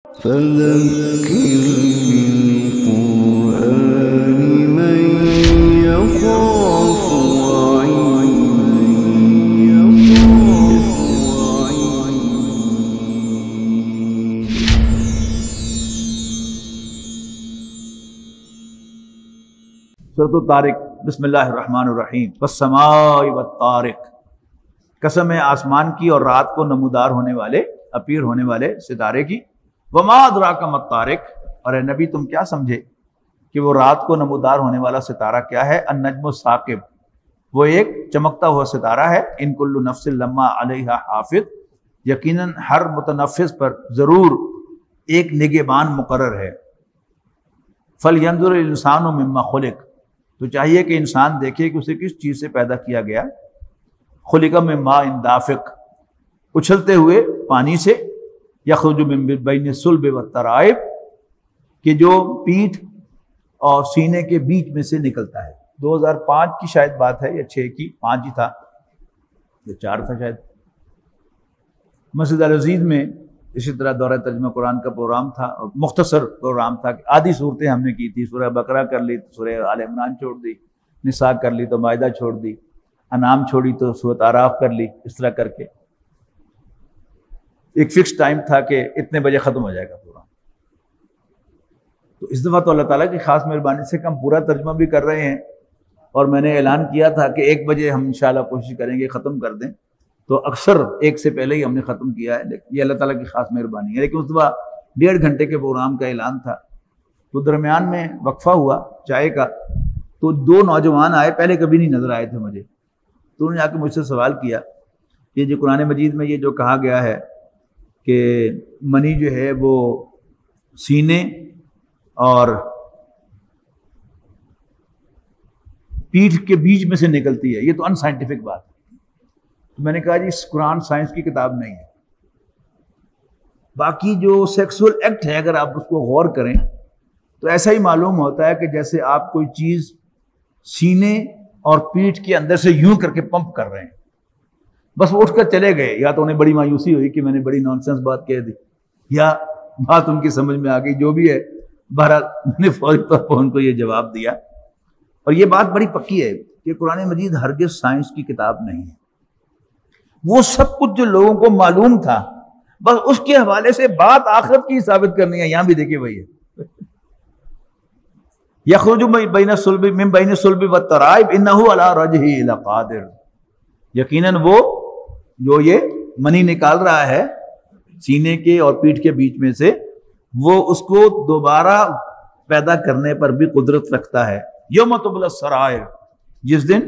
فذكر بالقرآن من يخاف سورۃ الطارق۔ بسم اللہ الرحمن الرحیم۔ والسماء والطارق، قسم ہے آسمان کی اور رات کو نمودار ہونے والے، اپیئر ہونے والے ستارے کی۔ وما ادراک ما الطارق، اور اے نبی تم کیا سمجھے کہ وہ رات کو نمودار ہونے والا ستارہ کیا ہے؟ النجم الثاقب، وہ ایک چمکتا ہوا ستارہ ہے۔ ان کل نفس لما علیہا حافظ، یقیناً ہر متنفس پر ضرور ایک نگہبان مقرر ہے۔ فلینظر الانسان مما خلق، تو چاہیے کہ انسان دیکھے کہ اسے کس چیز سے پیدا کیا گیا۔ خلق من ماء دافق، اچھلتے ہوئے پانی سے۔ یخرج من بین الصلب والترائب، کہ جو پیٹھ اور سینے کے بیچ میں سے نکلتا ہے۔ 2005 کی شاید بات ہے یا 6 کی، 5 ہی تھا یا 4 تھا شاید، مسجد العزیز میں اسی طرح دورہ ترجمہ قرآن کا پروگرام تھا، اور مختصر پروگرام تھا کہ آدھی صورتیں ہم نے کی تھی۔ سورہ بقرہ کر لی تو سورہ آل عمران چھوڑ دی، نساء کر لی تو مائدہ چھوڑ دی، انعام چھوڑی تو سورۃ اعراف کر لی، اس طرح کر کے ایک فکس ٹائم تھا کہ اتنے بجے ختم ہو جائے گا پورا۔ تو اس دفعہ تو اللہ تعالیٰ کی خاص مہربانی سے ہم پورا ترجمہ بھی کر رہے ہیں، اور میں نے اعلان کیا تھا کہ 1 بجے ہم انشاءاللہ کوشش کریں گے ختم کر دیں، تو اکثر 1 سے پہلے ہی ہم نے ختم کیا ہے، لیکن یہ اللہ تعالیٰ کی خاص مہربانی ہے۔ لیکن اس دفعہ 1.5 گھنٹے کے پروگرام کا اعلان تھا، تو درمیان میں وقفہ ہوا چائے کا، تو 2 نوجوان آئے، پہلے کبھی نہیں نظر آئے تھے مجھے، تو انہوں نے آ کے مجھ سے سوال کیا کہ جو قرآن مجید میں یہ جو کہا گیا ہے کہ منی جو ہے وہ سینے اور پیٹھ کے بیچ میں سے نکلتی ہے، یہ تو ان سائنٹیفک بات ہے۔ تو میں نے کہا جی اس قرآن سائنس کی کتاب نہیں ہے، باقی جو سیکسول ایکٹ ہے اگر آپ اس کو غور کریں تو ایسا ہی معلوم ہوتا ہے کہ جیسے آپ کوئی چیز سینے اور پیٹھ کے اندر سے یوں کر کے پمپ کر رہے ہیں، بس وہ اٹھ کر چلے گئے، یا تو انہیں بڑی مایوسی ہوئی کہ میں نے بڑی نانسنس بات کہہ دی، یا بات ان کی سمجھ میں آ گئی، جو بھی ہے بہرحال میں نے فوری طور پر ان کو یہ جواب دیا۔ اور یہ بات بڑی پکی ہے کہ قرآن مجید ہرگز سائنس کی کتاب نہیں ہے، وہ سب کچھ جو لوگوں کو معلوم تھا بس اس کے حوالے سے بات آخرت کی ثابت کرنی ہے۔ یہاں بھی دیکھیے وہی ہے، یخرج من بین الصلب والترائب انہ علی رجعہ لقادر، یقیناً وہ جو یہ منی نکال رہا ہے سینے کے اور پیٹھ کے بیچ میں سے، وہ اس کو دوبارہ پیدا کرنے پر بھی قدرت رکھتا ہے۔ یوم تبلی السرائر، جس دن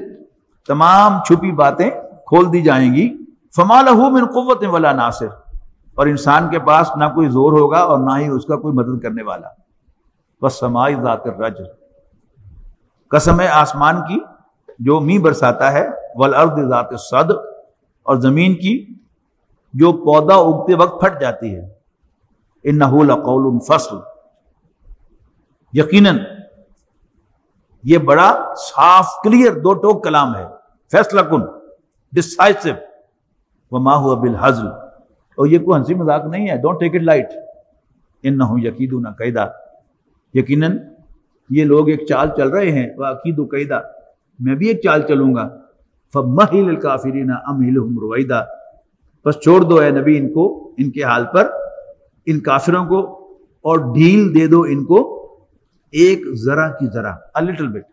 تمام چھپی باتیں کھول دی جائیں گی۔ فما لہ من قوت ولا ناصر، اور انسان کے پاس نہ کوئی زور ہوگا اور نہ ہی اس کا کوئی مدد کرنے والا۔ والسماء ذات الرجع، قسم ہے آسمان کی جو می برساتا ہے، والارض ذات الصدع، اور زمین کی جو پودا اگتے وقت پھٹ جاتی ہے۔ انہ لقول فصل، یقیناً یہ بڑا صاف کلیئر 2 ٹوک کلام ہے، فیصلہ کن، ڈسائسو۔ وما هو بالہزل، اور یہ کوئی ہنسی مذاق نہیں ہے، ڈونٹ ٹیک اٹ لائٹ۔ انہم یکیدون کیدا، یقیناً یہ لوگ ایک چال چل رہے ہیں، واکید کیدا، میں بھی ایک چال چلوں گا۔ فمہل الکافرین امہلہم رویدا، بس چھوڑ دو اے نبی ان کو ان کے حال پر، ان کافروں کو، اور ڈھیل دے دو ان کو ایک ذرا کی ذرا، a little bit۔